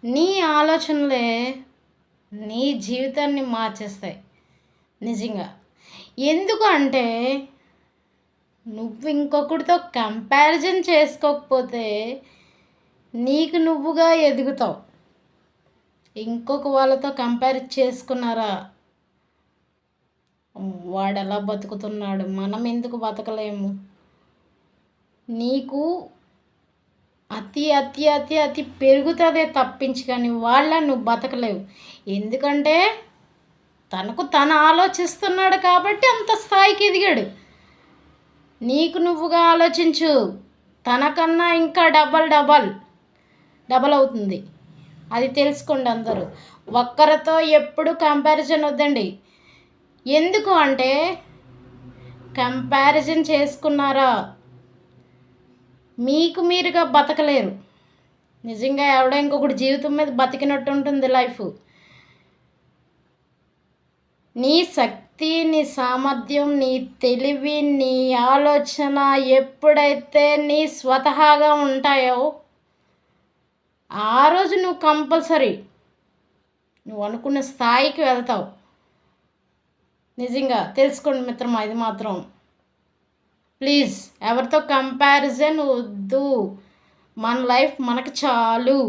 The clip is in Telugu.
నీ ఆలోచనలే నీ జీవితాన్ని మార్చేస్తాయి నిజంగా. ఎందుకు అంటే నువ్వు ఇంకొకటితో కంపారిజన్ చేసుకోకపోతే నీకు నువ్వుగా ఎదుగుతావు. ఇంకొక వాళ్ళతో కంపేర్ చేసుకున్నారా, వాడు ఎలా బతుకుతున్నాడు, మనం ఎందుకు బతకలేము? నీకు అతి అతి అతి అతి పెరుగుతుందే తప్పించి కానీ వాళ్ళ నువ్వు బతకలేవు. ఎందుకంటే తనకు తను ఆలోచిస్తున్నాడు కాబట్టి అంత స్థాయికి ఎదిగాడు. నీకు నువ్వుగా ఆలోచించు, తనకన్నా ఇంకా డబల్ అవుతుంది. అది తెలుసుకోండి అందరూ. ఒక్కరితో ఎప్పుడు కంపారిజన్ వద్దండి. ఎందుకు అంటే కంపారిజన్ చేసుకున్నారా మీకు మీరుగా బతకలేరు. నిజంగా ఎవడో ఇంకొకటి జీవితం మీద బతికినట్టు ఉంటుంది లైఫ్. నీ శక్తి, నీ సామర్థ్యం, నీ తెలివి, నీ ఆలోచన ఎప్పుడైతే నీ స్వతహాగా ఉంటాయో ఆ రోజు నువ్వు కంపల్సరీ నువ్వు అనుకున్న స్థాయికి వెళ్తావు. నిజంగా తెలుసుకోండి మిత్రమా, ఇది మాత్రం ప్లీజ్ ఎవరితో కంపారిజన్ వద్దు. మన లైఫ్ మనకు చాలు.